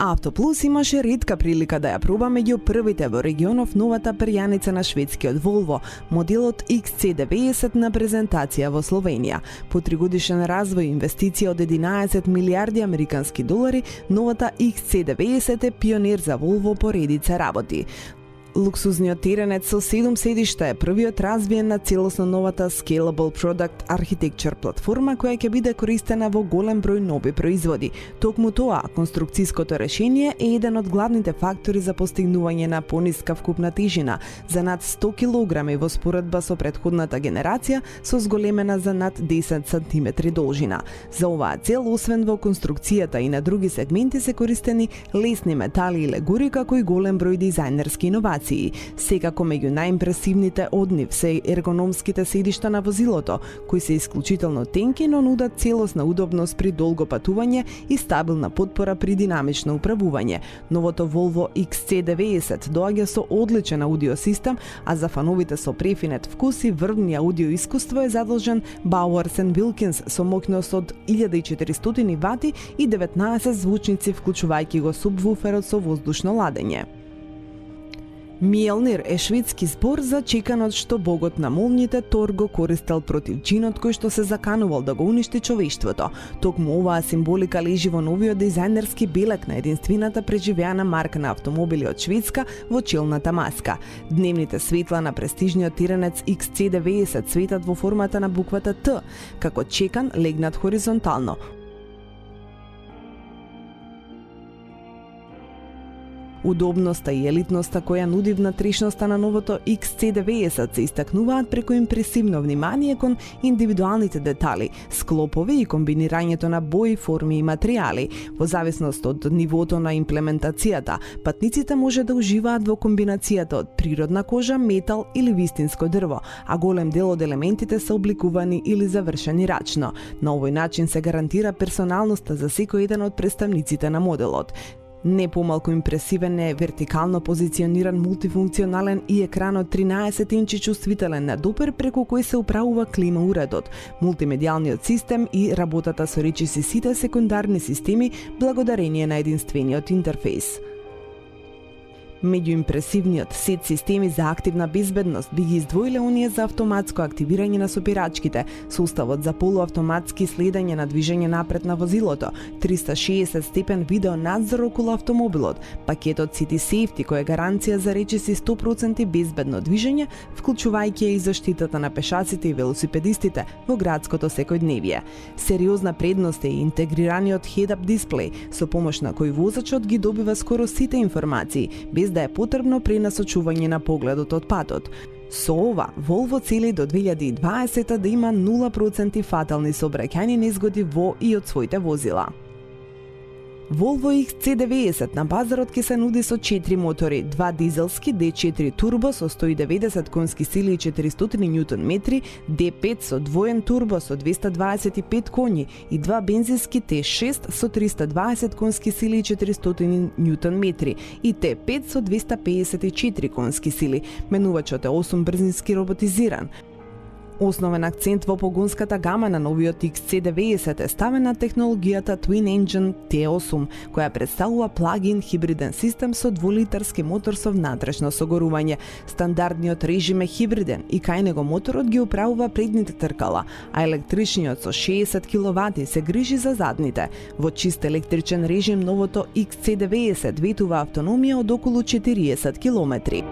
Автоплус имаше ретка прилика да ја проба меѓу првите во регионов новата перјаница на шведскиот Volvo, моделот XC90 на презентација во Словенија. По тригодишен развој и инвестиција од 11 милиарди американски долари, новата XC90 е пионер за Volvo по редица работи. Луксузниот теренец со 7 седишта е првиот развиен на целосно новата Scalable Product Architecture платформа која ќе биде користена во голем број нови производи. Токму тоа, конструкцијското решение е еден од главните фактори за постигнување на пониска вкупна тежина за над 100 кг во споредба со претходната генерација со зголемена за над 10 см должина. За оваа цел, освен во конструкцијата и на други сегменти се користени лесни метали и легури како и голем број дизајнерски иновации. Секако меѓу најимпресивните од нив се ергономските седишта на возилото, кои се исклучително тенки, но нудат целосна удобност при долго патување и стабилна потпора при динамично управување. Новото Volvo XC90 доаѓа со одличен аудио систем, а за фановите со префинет вкус и врвни аудио искуство е задолжен Bowers & Wilkins со моќност од 1400 вати и 19 звучници, вклучувајќи го субвуферот со воздушно ладење. Мјелнир е шведски збор за чеканот што богот на молњите Тор го користел против џинот кој што се заканувал да го уништи човештвото. Токму оваа символика лежи во новиот дизајнерски белек на единствената преживеана марка на автомобили од Шведска во челната маска. Дневните светла на престижниот теренец XC90 светат во формата на буквата Т, како чекан легнат хоризонтално. Удобноста и елитноста која нуди внатрешноста на новото XC90 се истакнуваат преку импресивно внимание кон индивидуалните детали, склопови и комбинирањето на бои, форми и материјали. Во зависност од нивото на имплементацијата, патниците може да уживаат во комбинацијата од природна кожа, метал или вистинско дрво, а голем дел од елементите се обликувани или завршени рачно. На овој начин се гарантира персоналноста за секој еден од представниците на моделот. Не помалку импресивен е вертикално позициониран мултифункционален и екран од 13 инчи чувствителен на допир преку кој се управува клима уредот, мултимедијалниот систем и работата со речиси сите секундарни системи благодарение на единствениот интерфејс. Меѓу импресивниот сет системи за активна безбедност би ги издвоиле оние за автоматско активирање на сопирачките, суставот за полуавтоматски следење на движење напред на возилото, 360 степен видео надзор околу автомобилот, пакетот City Safety кој е гаранција за речиси 100% безбедно движење, вклучувајќи и заштитата на пешаците и велосипедистите во градското секојдневие. Сериозна предност е интегрираниот head-up дисплеј, со помош на кој возачот ги добива скоро сите информации, без да е потребно пренасочување на погледот од патот. Со ова, Volvo цели до 2020 да има 0% фатални сообраќајни незгоди во и од своите возила. Volvo XC90 на пазарот ќе се нуди со 4 мотори, 2 дизелски D4 турбо со 190 конски сили и 400 Нм, D5 со двоен турбо со 225 коњи и 2 бензински T6 со 320 конски сили и 400 Нм и T5 со 254 конски сили. Менувачот е 8 брзински роботизиран. Основен акцент во погонската гама на новиот XC90 е ставен на технологијата Twin Engine T8, која представува плагин хибриден систем со 2-литарски мотор со внатрешно согорување. Стандардниот режим е хибриден и кај него моторот ги управува предните тркала, а електричниот со 60 киловати се грижи за задните. Во чист електричен режим новото XC90 ветува автономија од околу 40 километри.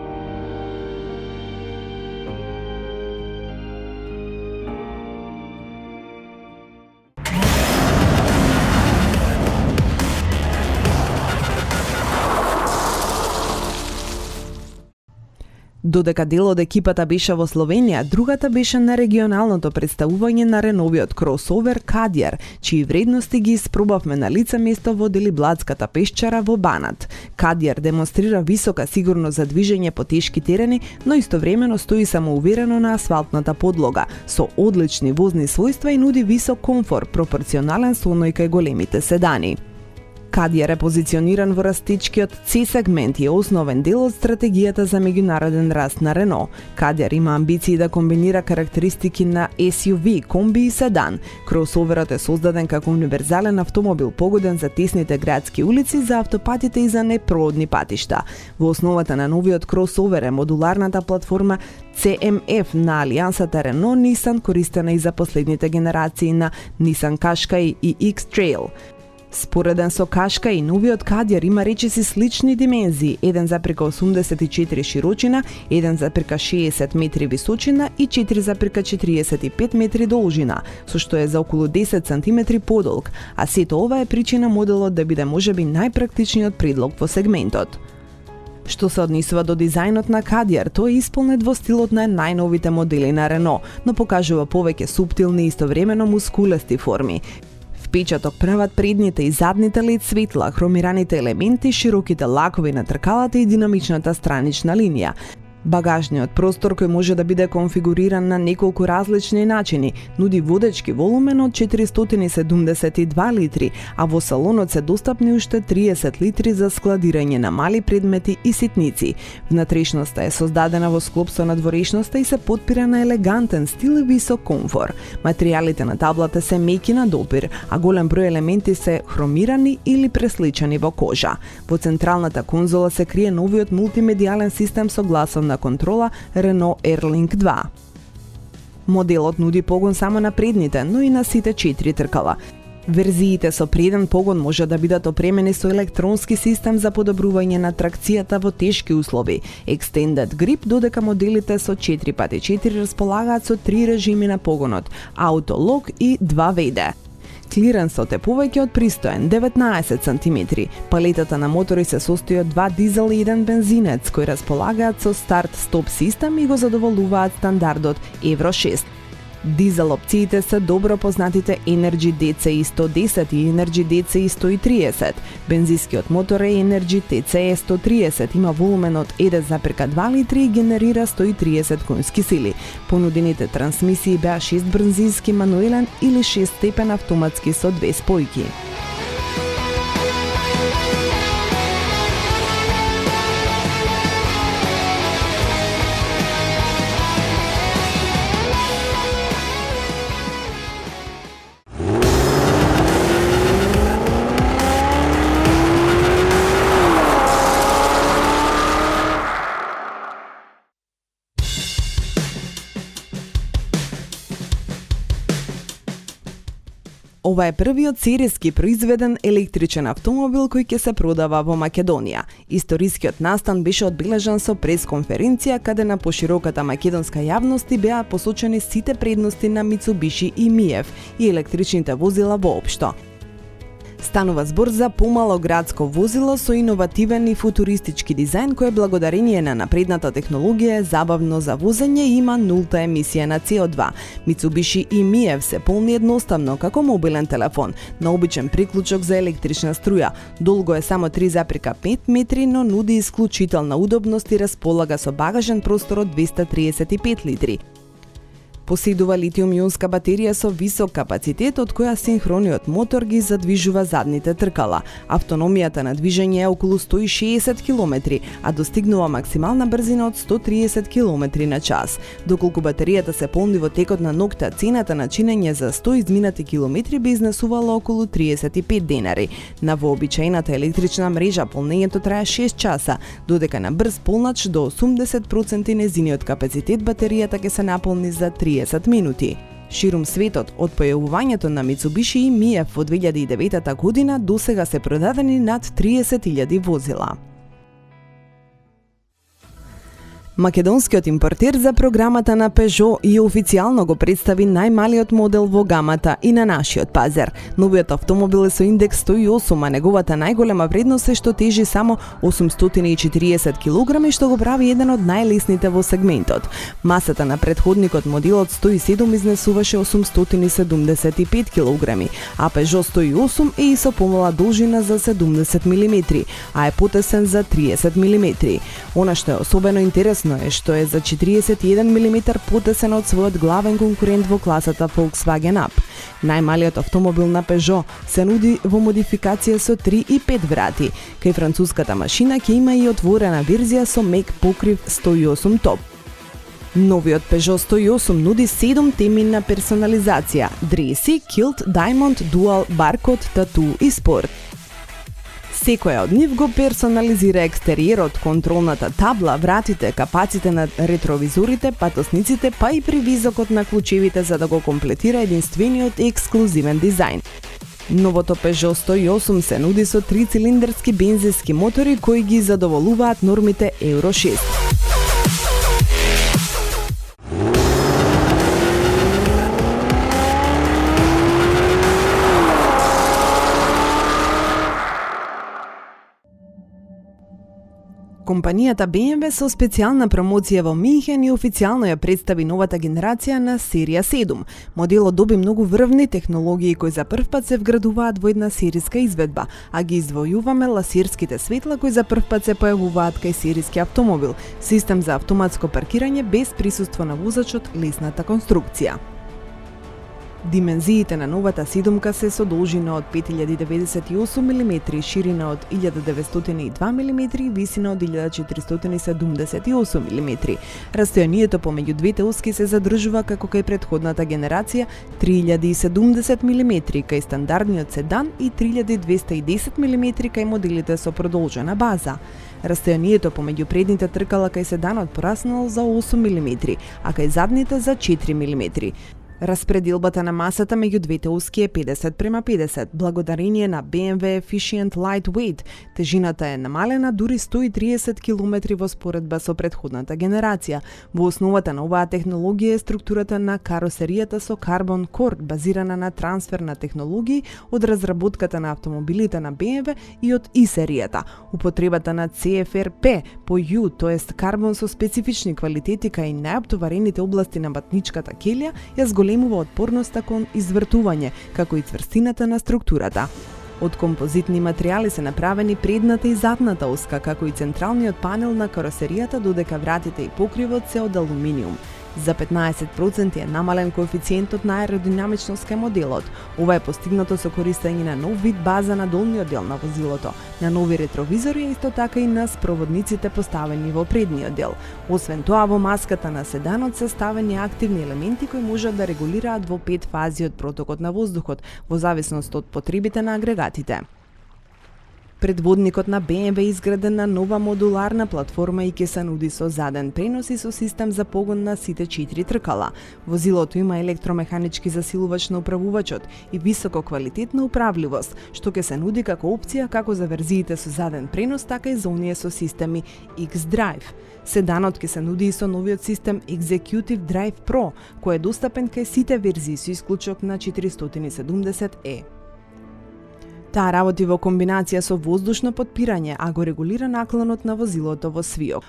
Додека дел од екипата беше во Словенија, другата беше на регионалното представување на реновиот кросовер Кадјар, чии вредности ги испробавме на лице место во Делибладската пешчара во Банат. Кадјар демонстрира висока сигурност за движење по тешки терени, но истовремено стои самоуверено на асфалтната подлога, со одлични возни својства и нуди висок комфор, пропорционален со оној кај големите седани. Кадиар е позициониран во растечкиот C-сегмент и е основен дел од стратегијата за меѓународен раст на Рено. Кадиар има амбиции да комбинира карактеристики на SUV, комби и седан. Кросоверот е создаден како универзален автомобил погоден за тесните градски улици, за автопатите и за непроодни патишта. Во основата на новиот кросовер е модуларната платформа CMF на алијансата Renault-Nissan, користена и за последните генерации на Nissan Qashqai и X-Trail. Спореден со Qashqai, новиот Кадиар има речиси слични димензии: 1,84 широчина, 1,60 метри височина и 4,45 метри должина, со што е за околу 10 сантиметри подолг, а сето ова е причина моделот да биде можеби најпрактичниот предлог во сегментот. Што се однесува до дизајнот на Кадиар, тој е исполнет во стилот на најновите модели на Рено, но покажува повеќе суптилни и истовремено мускулести форми. Впечаток прават предните и задните лед светла, хромираните елементи, широките лакови на тркалата и динамичната странична линија. Багажниот простор, кој може да биде конфигуриран на неколку различни начини, нуди водечки волумен од 472 литри, а во салонот се достапни уште 30 литри за складирање на мали предмети и ситници. Внатрешноста е создадена во склоп со надворешноста и се потпира на елегантен стил и висок комфор. Материјалите на таблата се меки на допир, а голем број елементи се хромирани или пресличани во кожа. Во централната конзола се крие новиот мултимедијален систем со гласовна контрола Renault Airlink 2. Моделот нуди погон само на предните, но и на сите 4 тркала. Верзиите со преден погон може да бидат опремени со електронски систем за подобрување на тракцијата во тешки услови, Extended Grip, додека моделите со 4x4 располагаат со 3 режими на погонот: Auto Lock и 2 VD. Клиренсот е повеќе од пристоен, 19 см. Палетата на мотори се состои од 2 дизел и 1 бензинец, кои располагаат со старт-стоп систем и го задоволуваат стандардот Евро 6. Дизел опциите се добро познатите Energy DCi 110 и Energy DCi 130. Бензинскиот мотор е Energy TCE 130, има волумен од 1,2 литри и генерира 130 конски сили. Понудените трансмисии беа 6 бензински мануелен или 6 степен автоматски со 2 спојки. Ова е првиот серијски произведен електричен автомобил кој ќе се продава во Македонија. Историскиот настан беше одбележан со пресконференција каде на пошироката македонска јавност беа посочени сите предности на Mitsubishi и MIEV и електричните возила воопшто. Станува збор за помало градско возило со иновативен и футуристички дизајн кој благодарение на напредната технологија е забавно за возење и има нулта емисија на CO2. Mitsubishi и MIEV се полни едноставно како мобилен телефон на обичен приклучок за електрична струја. Долго е само 3,5 метри, но нуди исклучителна удобност и располага со багажен простор од 235 литри. Поседува литиум-ионска батерија со висок капацитет, од која синхрониот мотор ги задвижува задните тркала. Автономијата на движење е околу 160 км, а достигнува максимална брзина од 130 км на час. Доколку батеријата се полни во текот на ноќта, цената на чинење за 100 изминати километри би изнесувала околу 35 денари. На вообичаената електрична мрежа полнењето трае 6 часа, додека на брз полнач до 80% незиниот капацитет батеријата ќе се наполни за 30 минути. Ширум светот, од појавувањето на Mitsubishi и MIEV во 2009 година, досега се продадени над 30.000 возила. Македонскиот импортер за програмата на Peugeot и официјално го представи најмалиот модел во гамата и на нашиот пазар. Новиот автомобил е со индекс 108, а неговата најголема вредност е што тежи само 840 кг, што го прави еден од најлесните во сегментот. Масата на претходникот моделот 107 изнесуваше 875 кг, а Peugeot 108 е и со помала должина за 70 мм, а е потесен за 30 мм. Она што е особено интересно интересно е што е за 41 мм потесен од својот главен конкурент во класата Volkswagen Up. Најмалиот автомобил на Peugeot се нуди во модификација со 3 и 5 врати. Кај француската машина ќе има и отворена верзија со мек покрив 108 топ. Новиот Peugeot 108 нуди 7 теми на персонализација: Dressy, Kilt, Diamond, Dual, Barcode, Tattoo и Sport. Секоја од нив го персонализира екстериерот, контролната табла, вратите, капаците на ретровизорите, патосниците, па и привизокот на клучевите за да го комплетира единствениот ексклузивен дизајн. Новото Peugeot 108 се нуди со 3-цилиндерски бензински мотори кои ги задоволуваат нормите Евро 6. Компанијата BMW со специјална промоција во Минхен и официјално ја представи новата генерација на серија 7. Моделот доби многу врвни технологии кои за првпат се вградуваат во една сериска изведба, а ги издвојуваме ласерските светла кои за првпат се појавуваат кај сериски автомобил, систем за автоматско паркирање без присуство на возачот, лесната конструкција. Димензиите на новата седумка се со должина од 5098 мм, ширина од 1902 мм и висина од 1478 мм. Растојанието помеѓу двете оски се задржува како кај претходната генерација 3070 мм кај стандардниот седан и 3210 мм кај моделите со продолжена база. Растојанието помеѓу предните тркала кај седанот пораснало за 8 мм, а кај задните за 4 мм. Распределбата на масата меѓу двете оски е 50:50, благодарение на BMW Efficient Lightweight. Тежината е намалена дури 130 км во споредба со претходната генерација. Во основата на оваа технологија е структурата на каросеријата со Carbon Core, базирана на трансфер на технологии од разработката на автомобилите на BMW и од И-серијата. Употребата на CFRP по U, тоест карбон со специфични квалитети кај најоптоварените области на матничката келија, ја зголемува отпорноста кон извртување, како и цврстината на структурата. Од композитни материјали се направени предната и задната оска, како и централниот панел на каросеријата, додека вратите и покривот се од алуминиум. За 15% е намален коефициентот на аеродинамичност кај моделот. Ова е постигнато со користење на нов вид база на долниот дел на возилото, на нови ретровизори, а исто така и на спроводниците поставени во предниот дел. Освен тоа, во маската на седанот се ставени активни елементи кои можат да регулираат во 5 фази од протокот на воздухот, во зависност од потребите на агрегатите. Предводникот на BMW е изграден на нова модуларна платформа и ќе се нуди со заден пренос и со систем за погон на сите 4 тркала. Возилото има електромеханички засилувач на управувачот и високо квалитетна управливост, што ќе се нуди како опција како за верзиите со заден пренос, така и за оние со системи X-Drive. Седанот ќе се нуди и со новиот систем Executive Drive Pro, кој е достапен кај сите верзии со исклучок на 470e. Таа работи во комбинација со воздушно потпирање, а го регулира наклонот на возилото во свиок.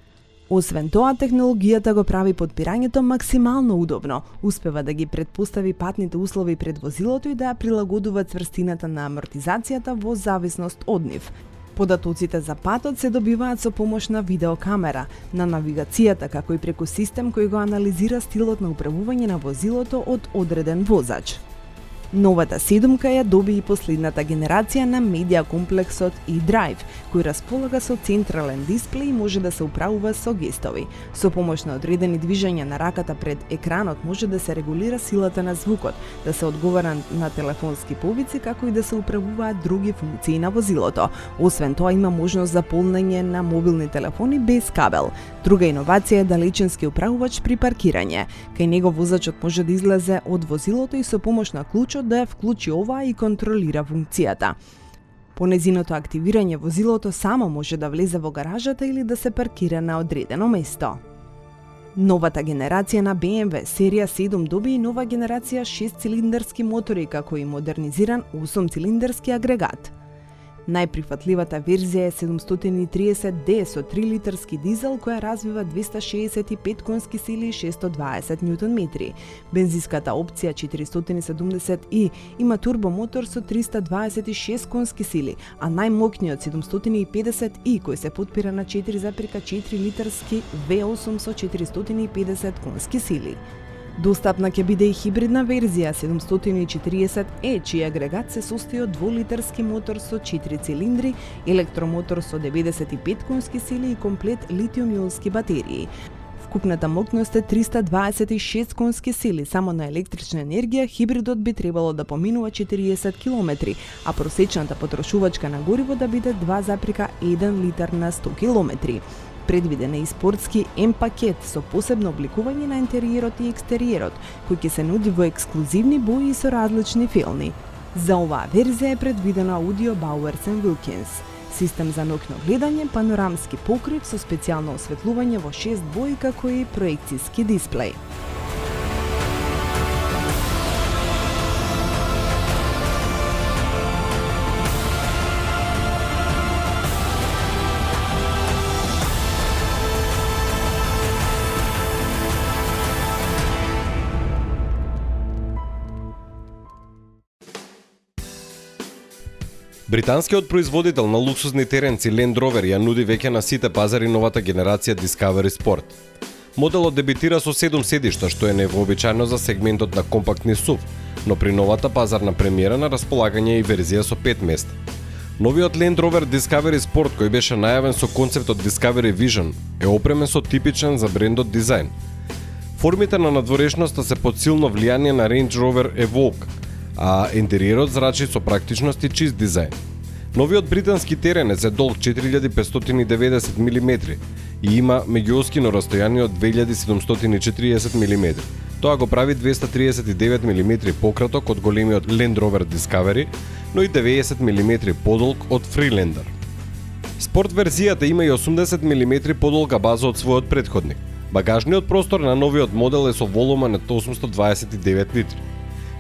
Освен тоа, технологијата го прави потпирањето максимално удобно, успева да ги предпостави патните услови пред возилото и да ја прилагодува цврстината на амортизацијата во зависност од нив. Податоците за патот се добиваат со помош на видеокамера, на навигацијата, како и преку систем кој го анализира стилот на управување на возилото од одреден возач. Новата седумка ја доби и последната генерација на медиа комплексот E-Drive, кој располага со централен дисплеј и може да се управува со гестови. Со помош на одредени движења на раката пред екранот може да се регулира силата на звукот, да се одговара на телефонски повици, како и да се управуваат други функции на возилото. Освен тоа, има можност за полнење на мобилни телефони без кабел. Друга иновација е далечински управувач при паркирање. Кај него возачот може да излезе од возилото и со помош на клучот да ја вклучи оваа и контролира функцијата. По незиното активирање возилото само може да влезе во гаражата или да се паркира на одредено место. Новата генерација на BMW серија 7 доби и нова генерација 6-цилиндерски мотори, како и модернизиран 8-цилиндерски агрегат. Најприфатливата верзија е 730D со 3-литарски дизел која развива 265 конски сили и 620 Нм. Бензинската опција 470i има турбомотор со 326 конски сили, а најмокниот 750i кој се потпира на 4,4 литарски V8 со 450 конски сили. Достапна ќе биде и хибридна верзија 740e, чиј агрегат се состои од 2-литарски мотор со 4 цилиндри, електромотор со 95 конски сили и комплет литиум-ионски батерии. Вкупната мокност е 326 конски сили. Само на електрична енергија хибридот би требало да поминува 40 км, а просечната потрошувачка на гориво да биде 2,1 литар на 100 км. Предвиден е и спортски М-пакет со посебно обликување на интериерот и екстериерот, кој ќе се нуди во ексклузивни бои и со различни филми. За оваа верзија е предвидено аудио Bowers & Wilkins, систем за ноќно гледање, панорамски покрив со специјално осветлување во 6 бои, како и проекцијски дисплеј. Британскиот производител на луксузни теренци Land Rover ја нуди веќе на сите пазари новата генерација Discovery Sport. Моделот дебитира со 7 седишта, што е невообичаено за сегментот на компактни SUV, но при новата пазарна премиера на располагање и верзија со 5 места. Новиот Land Rover Discovery Sport, кој беше најавен со концептот Discovery Vision, е опремен со типичен за брендот дизајн. Формите на надворешноста се под силно влијание на Range Rover Evoque, а интериерот зрачи со практичност и чист дизајн. Новиот британски теренец е долг 4590 мм и има меѓуоскино растојание од 2740 мм. Тоа го прави 239 мм пократок од големиот Land Rover Discovery, но и 90 мм подолг од Freelander. Спорт верзијата има и 80 мм подолга база од својот претходник. Багажниот простор на новиот модел е со волумен од 829 литри.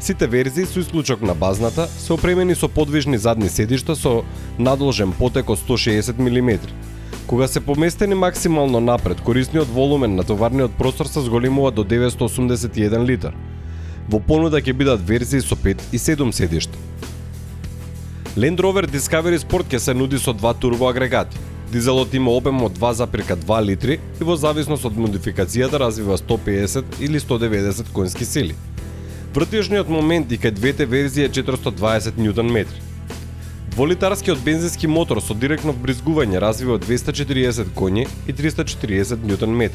Сите верзии, со исклучок на базната, се опремени со подвижни задни седишта со надолжен потек од 160 мм. Кога се поместени максимално напред, корисниот волумен на товарниот простор се зголемува до 981 литар. Во понуда ќе бидат верзии со 5 и 7 седишта. Land Rover Discovery Sport ќе се нуди со 2 турбоагрегати. Дизелот има обем од 2,2 литри и во зависност од модификацијата развива 150 или 190 конски сили. Вртежниот момент и кај двете верзии е 420 Нм. Дволитарскиот бензински мотор со директно вбризгување развива 240 коњи и 340 Нм.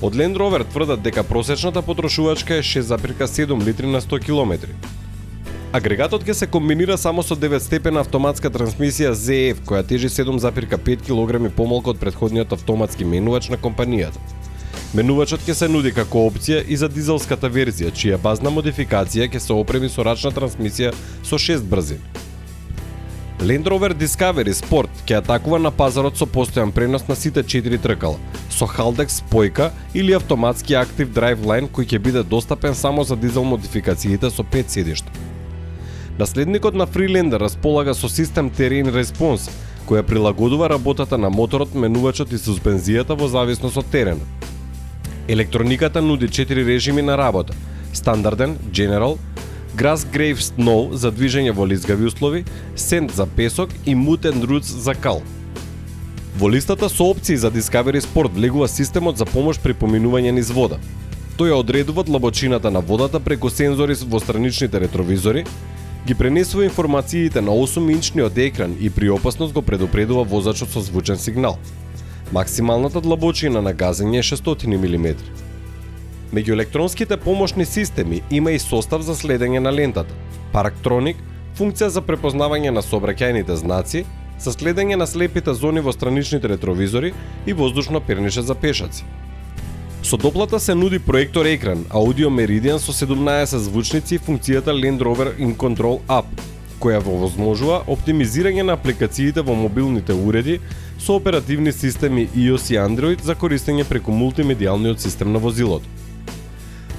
Од Land Rover тврдат дека просечната потрошувачка е 6,7 литри на 100 км. Агрегатот ќе се комбинира само со 9-степена автоматска трансмисија ZF, која тежи 7,5 кг помалку од претходниот автоматски менувач на компанијата. Менувачот ќе се нуди како опција и за дизелската верзија, чија базна модификација ќе се опреми со рачна трансмисија со 6 брзини. Land Rover Discovery Sport ќе атакува на пазарот со постојан пренос на сите 4 тркала, со Haldex спојка или автоматски Active Driveline кој ќе биде достапен само за дизел модификациите со 5 седишта. Наследникот на Freelander располага со систем Terrain Response, која прилагодува работата на моторот, менувачот и суспензијата во зависност од теренот. Електрониката нуди 4 режими на работа: стандарден, General, Grass Grave Snow за движење во лизгави услови, Sand за песок и Mud and Roots за кал. Во листата со опции за Discovery Sport влегува системот за помош при поминување низ вода. Тој ја одредува длабочината на водата преку сензори во страничните ретровизори, ги пренесува информациите на 8-инчниот екран и при опасност го предупредува возачот со звучен сигнал. Максималната длабочина на газење е 600 мм. Меѓу електронските помошни системи има и состав за следење на лентата, Parktronic, функција за препознавање на сообраќајните знаци, за следење на слепите зони во страничните ретровизори и воздушно пернише за пешаци. Со доплата се нуди проектор екран Audio Meridian со 17 звучници и функцијата Land Rover In Control App, која возможува оптимизирање на апликациите во мобилните уреди со оперативни системи iOS и Android за користење преку мултимедијалниот систем на возилото.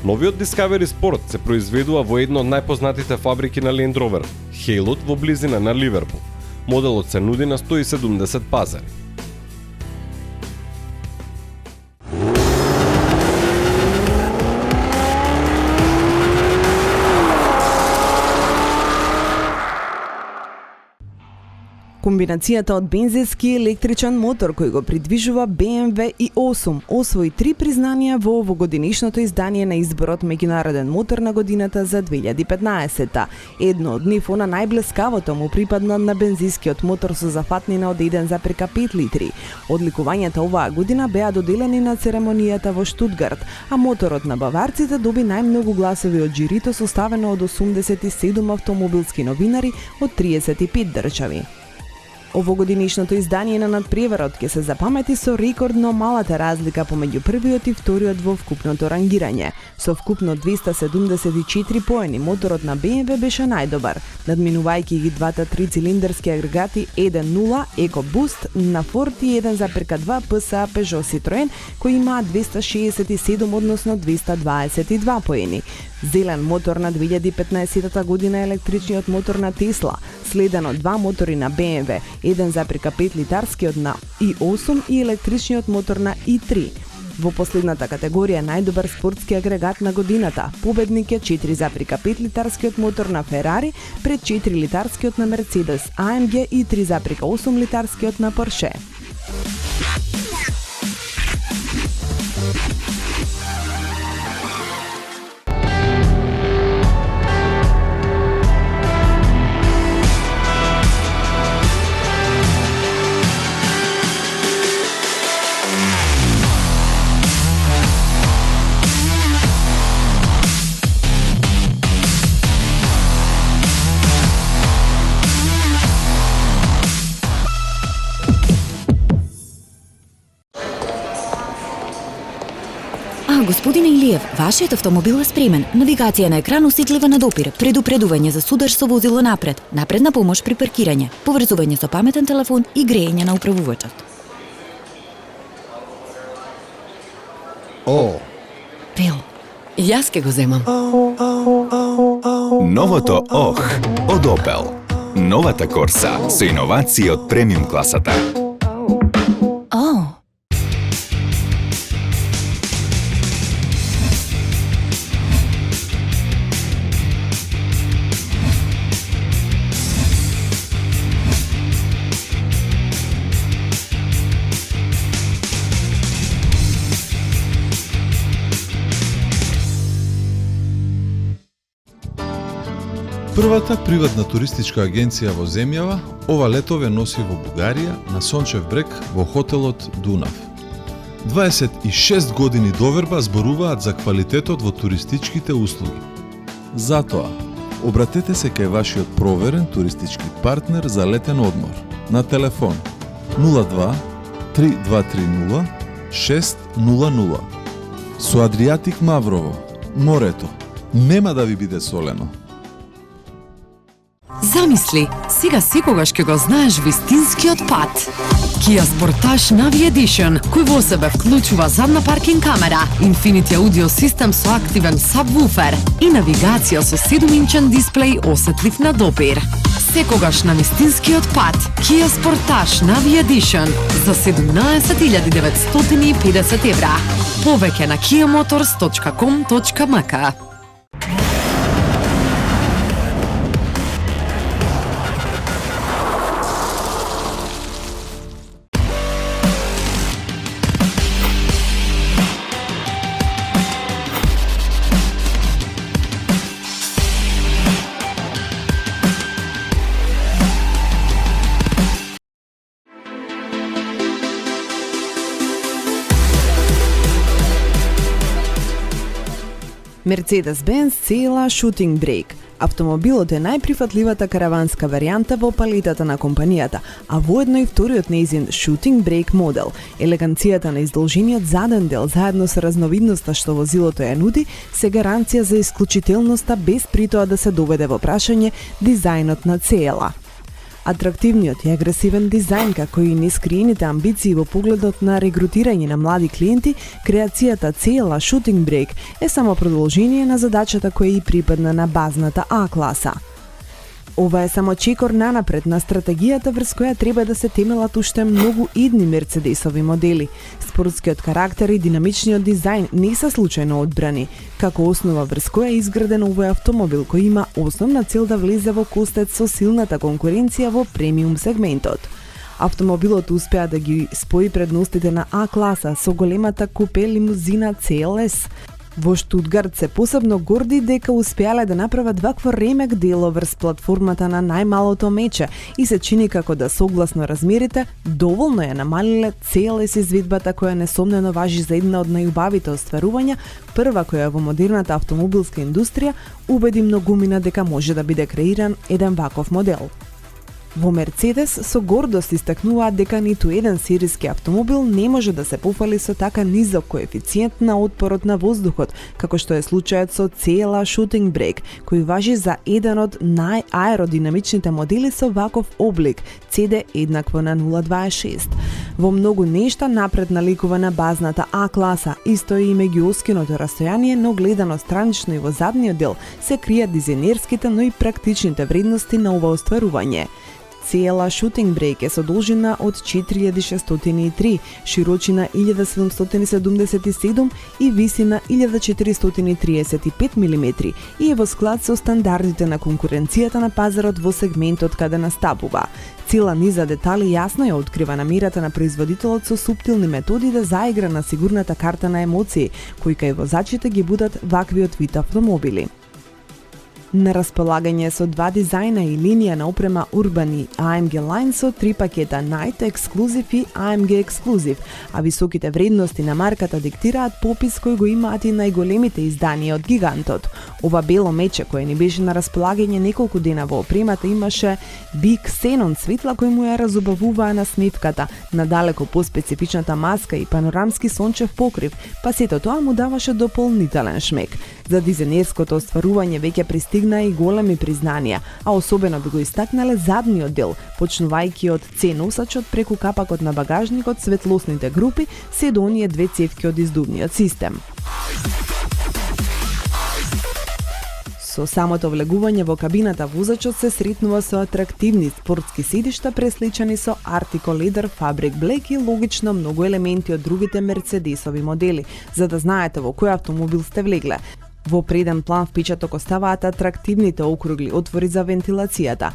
Новиот Discovery Sport се произведува во една од најпознатите фабрики на Land Rover, Haylood, во близина на Ливерпул. Моделот се нуди на 170 пазари. Комбинацијата од бензински и електричен мотор кој го придвижува BMW i8 освои 3 признанија во овогодинишното издание на изборот Меѓународен мотор на годината за 2015. Едно од нив, на најблескавото, му припадна на бензинскиот мотор со зафатнина од 1,5 литри. Одликувањата оваа година беа доделени на церемонијата во Штутгарт, а моторот на баварците доби најмногу гласови од жирито, составено од 87 автомобилски новинари од 35 држави. Овогодинишното издание на надпреварот ќе се запамети со рекордно малата разлика помеѓу првиот и вториот во вкупното рангирање. Со вкупно 274 поени, моторот на BMW беше најдобар, надминувајќи ги двата трицилиндарски агрегати 1.0 EcoBoost на Ford и 1.2 PSA Peugeot Citroën, кои имаат 267 односно 222 поени. Зелен мотор на 2015 година електричниот мотор на Tesla, следен од два мотори на BMW, 1,5 литарскиот на i8 и електричниот мотор на i3. Во последната категорија најдобар спортски агрегат на годината, победник е 4,5 литарскиот мотор на Ferrari пред 4 литарскиот на Mercedes AMG и 3,8 литарскиот на Porsche. Господине Илиев, вашиот автомобил е спремен. Навигација на екран осетлива на допир, предупредување за судар со возило напред, напредна помош при паркирање, поврзување со паметен телефон и грејење на управувачот. Пил, јас ке го земам. Новото ОХ од Opel. Новата Корса со иновации од премиум класата. Првата приватна туристичка агенција во земјава ова лето ве носи во Бугарија на Сончев брег во хотелот Дунав. 26 години доверба зборуваат за квалитетот во туристичките услуги. Затоа, обратете се кај вашиот проверен туристички партнер за летен одмор на телефон 02 3230 600. Со Адриатик Маврово, морето нема да ви биде солено. Замисли, сега секогаш ќе го знаеш вистинскиот пат. Kia Sportage Navi Edition, кој во себе вклучува задна паркинг камера, Infinity Audio System со активен сабвуфер и навигација со 7-инчен дисплеј осетлив на допир. Секогаш на вистинскиот пат. Kia Sportage Navi Edition за 17.950 евра. Повеќе на kiamotors.com.mk. Mercedes-Benz CLA Shooting Brake. Автомобилот е најприфатливата караванска варијанта во палетата на компанијата, а воедно и вториот нејзин Shooting Brake модел. Елеганцијата на издолжениот заден дел заедно со разновидноста што возилото ја нуди се гаранција за исклучителноста без притоа да се доведе во прашање дизајнот на CLA. Атрактивниот и агресивен дизајн, како и нескриените амбиции во погледот на регрутирање на млади клиенти, креацијата CLA Shooting Brake е само продолжение на задачата која и припадна на базната А класа. Ова е само чекор нанапред на стратегијата врз која треба да се темелат уште многу идни мерцедесови модели. Спортскиот карактер и динамичниот дизајн не се случајно одбрани, како основа врз која е изграден овој автомобил кој има основна цел да влезе во костец со силната конкуренција во премиум сегментот. Автомобилот успеа да ги спои предностите на А класа со големата купе лимузина CLS. Во Штутгарт се посебно горди дека успеале да направат вакво ремек дело врз платформата на најмалото мече и се чини како да согласно размерите доволно ја намалиле CLS изведбата која несомнено важи за една од најубавите остварувања, прва која во модерната автомобилска индустрија убеди многумина дека може да биде креиран еден ваков модел. Во Мерцедес со гордост истакнуваат дека ниту еден серијски автомобил не може да се пофали со така низок коефициент на отпорот на воздухот, како што е случајот со CLA Shooting Brake, кој важи за еден од најаеродинамичните модели со ваков облик, CD еднакво на 0,26. Во многу нешта напред наликува на базната А класа, исто и меѓу оскиното растојание, но гледано странично и во задниот дел се кријат дизајнерските, но и практичните вредности на ова остварување. CLA Shooting Brake е со должина од 4603, широчина 1777 и висина 1435 мм и е во склад со стандардите на конкуренцијата на пазарот во сегментот каде настапува. Цела низа детали јасно ја открива намерата на производителот со суптилни методи да заигра на сигурната карта на емоции, кои кај возачите ги будат ваквиот вид автомобили. На располагање со два дизајна и линија на опрема Urban и AMG Line со 3 пакета Night Exclusive и AMG Exclusive, а високите вредности на марката диктираат попис кој го имаат и најголемите изданија од гигантот. Ова бело мече кое ни беше на располагање неколку дена во опремата имаше Big Xenon светла кој му ја разубавуваа насмевката, надалеку поспецифичната маска и панорамски сончев покрив, па сето тоа му даваше дополнителен шмек. За дизајнерското остварување веќе пристигна и големи признанија, а особено би го истакнале задниот дел, почнувајќи од C-носачот преку капакот на багажникот, светлосните групи, се до оние две цевки од издувниот систем. Со самото влегување во кабината возачот се сретнува со атрактивни спортски седишта пресличани со Artico Leather Fabric Black и логично многу елементи од другите мерцедесови модели, за да знаете во кој автомобил сте влегле. Во преден план впечаток оставаат атрактивните округли отвори за вентилацијата.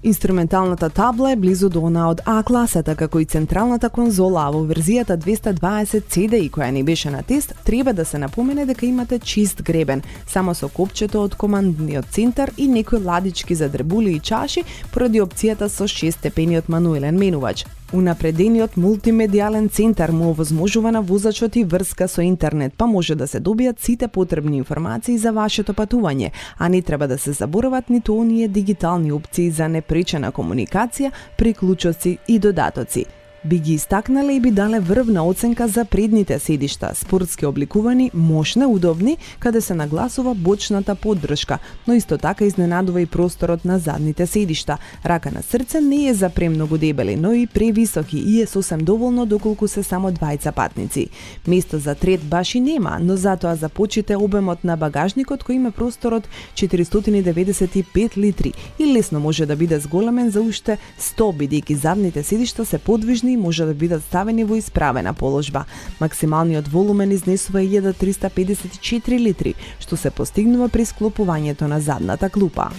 Инструменталната табла е близу до она од А класата, како и централната конзола, а во верзијата 220 CDI која ни беше на тест, треба да се напомене дека имате чист гребен, само со копчето од командниот центар и некои ладички за дребули и чаши, поради опцијата со 6-степениот мануелен менувач. Унапредениот мултимедијален центар му овозможува на возачот и врска со интернет, па може да се добијат сите потребни информации за вашето патување, а не треба да се заборават ниту оние дигитални опции за непречена комуникација, приклучоци и додатоци. Би ги истакнале и би дале врвна оценка за предните седишта, спортски обликувани, мощни, удобни, каде се нагласува бочната поддршка, но исто така изненадува и просторот на задните седишта. Рака на срце не е за премногу дебели, но и превисоки и е сосем доволно доколку се само двајца патници. Место за трет баш и нема, но затоа започите обемот на багажникот кој има простор од 495 литри и лесно може да биде зголемен за уште 100, бидејќи задните седишта се подвижни и може да бидат ставени во исправена положба. Максималниот волумен изнесува 1354 литри, што се постигнува при склопувањето на задната клупа.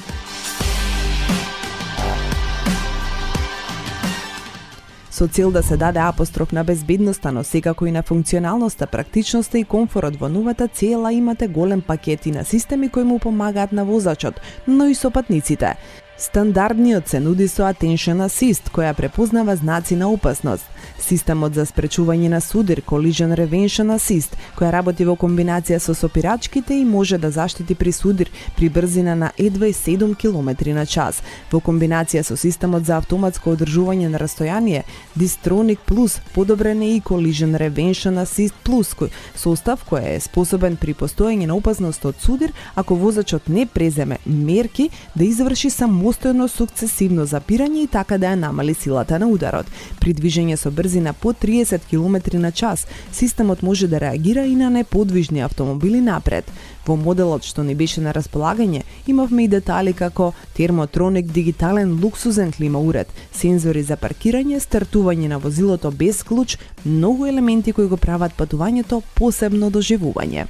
Со цел да се даде апостроф на безбедноста, но секако и на функционалноста, практичноста и комфорот во новата CLA имате голем пакет и на системи кои му помагаат на возачот, но и со патниците. Стандардниот се нуди со Attention Assist, која препознава знаци на опасност. Системот за спречување на судир Collision Prevention Assist, која работи во комбинација со сопирачките и може да заштити при судир при брзина на едва 7 км на час. Во комбинација со системот за автоматско одржување на растојание Distronic Plus подобрен е и Collision Prevention Assist Plus, кој состав кој е способен при постоење на опасност од судир, ако возачот не преземе мерки да изврши само постојано сукцесивно запирање и така да ја намали силата на ударот. При движење со брзина под 30 км на час, системот може да реагира и на неподвижни автомобили напред. Во моделот што ни беше на располагање, имавме и детали како термотроник дигитален луксузен климауред, сензори за паркирање, стартување на возилото без клуч, многу елементи кои го прават патувањето посебно доживување.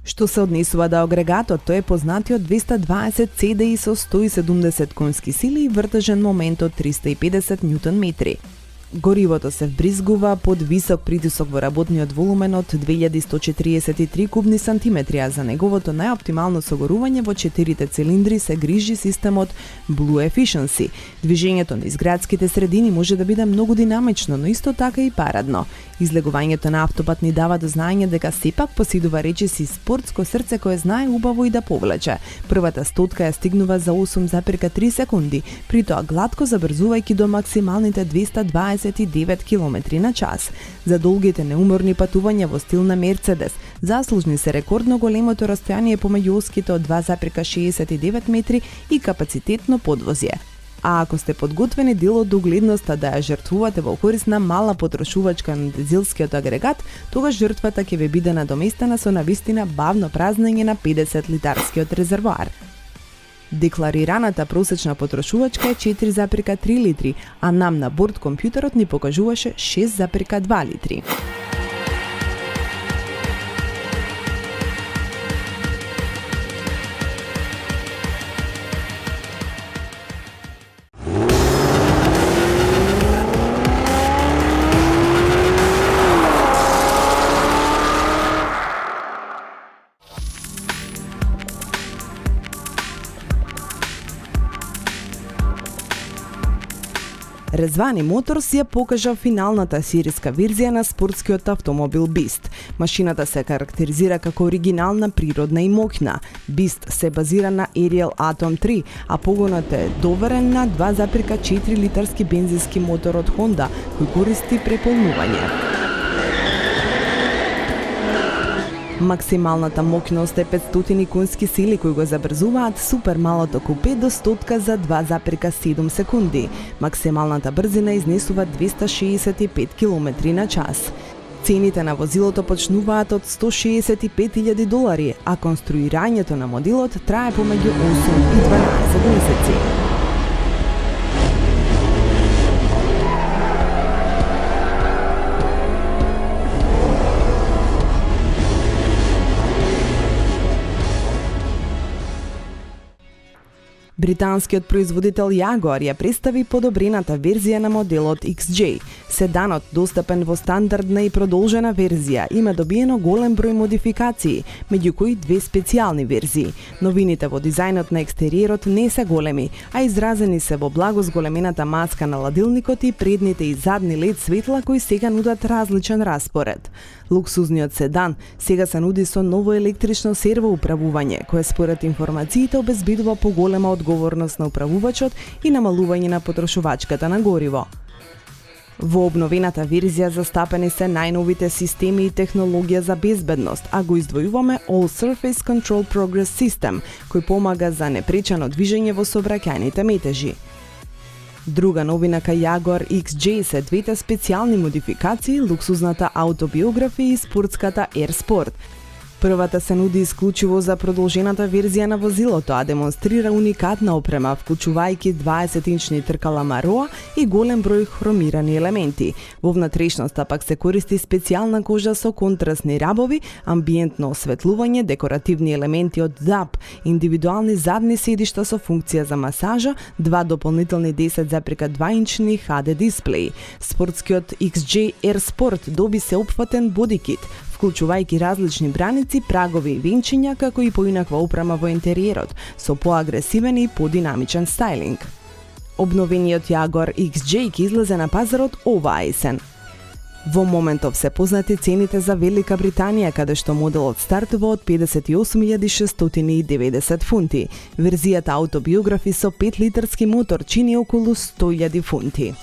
Што се однесува до агрегатот, тој е познатиот 220 CDI со 170 конски сили и вртежен момент од 350 Нм. Горивото се вбризгува под висок притисок во работниот волумен од 2143 кубни сантиметри, а за неговото најоптимално согорување во 4 цилиндри се грижи системот Blue Efficiency. Движењето низ градските средини може да биде многу динамично, но исто така и парадно. Излегувањето на автопат ни дава до знаење дека сепак поседува речиси спортско срце кое знае убаво и да повлече. Првата стотка ја стигнува за 8,3 секунди, при тоа глатко забрзувајќи до максималните 229 км на час. За долгите неуморни патувања во стил на Мерцедес, заслужни се рекордно големото растојание помеѓу оските од 2,69 метри и капацитетно подвозје. А ако сте подготвени дел од угледноста да ја жртвувате во корист на мала потрошувачка на дизелскиот агрегат, тогаш жртвата ќе ви биде надоместена со навистина бавно празнење на 50 литарскиот резервоар. Декларираната просечна потрошувачка е 4,3 литри, а нам на борд компјутерот ни покажуваше 6,2 литри. Резвани Моторс ја покажа финалната сериска верзија на спортскиот автомобил Beast. Машината се карактеризира како оригинална, природна и моќна. Beast се базира на Ariel Atom 3, а погонот е доверен на 2,4 литарски бензински мотор од Honda, кој користи преполнување. Максималната моќност е 500 конски сили кои го забрзуваат супер малото купе до стотка за 2,7 секунди. Максималната брзина изнесува 265 км на час. Цените на возилото почнуваат од $165,000, а конструирањето на моделот трае помеѓу 8 и 12 месеци. Британскиот производител Jaguar ја представи подобрената верзија на моделот XJ. Седанот, достапен во стандардна и продолжена верзија, има добиено голем број модификации, меѓу кои две специјални верзии. Новините во дизајнот на екстериерот не се големи, а изразени се во благо зголемената маска на ладилникот и предните и задни LED светла кои сега нудат различен распоред. Луксузниот седан сега се нуди со ново електрично серво управување, кое според информациите обезбедува поголема одговорност на управувачот и намалување на потрошувачката на гориво. Во обновената верзија застапени се најновите системи и технологија за безбедност, а го издвојуваме All Surface Control Progress System, кој помага за непречено движење во сообраќајните метежи. Друга новина кај Jaguar XJ се двете специјални модификации, луксузната автобиографија и спортската Air Sport. Првата се нуди исклучиво за продолжената верзија на возилото, а демонстрира уникатна опрема, вклучувајќи 20-инчни тркала Мароа и голем број хромирани елементи. Во внатрешноста пак се користи специјална кожа со контрастни рабови, амбиентно осветлување, декоративни елементи од DAP, индивидуални задни седишта со функција за масажа, два дополнителни 10,2-инчни HD дисплеи. Спортскиот XJ Air Sport доби сеопфатен бодикит, вклучувајќи различни браници, прагови и венчиња, како и поинаква опрема во интериерот, со поагресивен и подинамичен стајлинг. Обновениот Jaguar XJ ќе излезе на пазарот оваа есен. Во моментов се познати цените за Велика Британија, каде што моделот стартува од 58.690 фунти. Верзијата автобиографи со 5 литарски мотор чини околу 100.000 фунти.